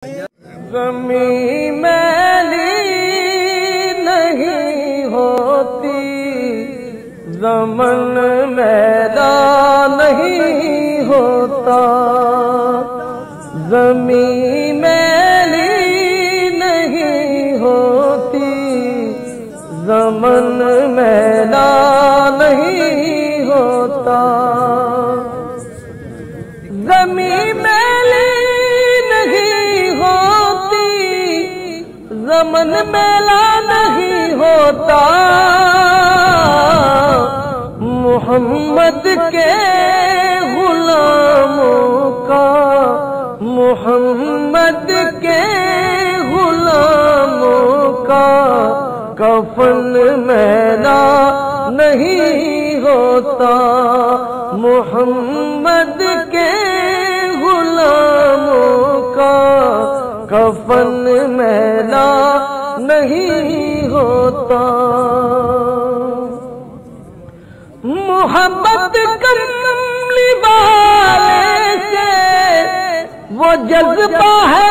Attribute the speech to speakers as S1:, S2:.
S1: زمین میلی نہیں ہوتی، زمن میلا نہیں ہوتا، زمین میلی نہیں ہوتی، زمن میلا نہیں ہوتا، زمین میلی نہیں ہوتی، زمن میلا نہیں ہوتا، محمد کے غلاموں کا، محمد کے غلاموں کا کفن میلا نہیں ہوتا، محمد کے غلاموں کا کفن میلا نہیں ہوتا، محبت کرنے والے سے وہ جذبہ ہے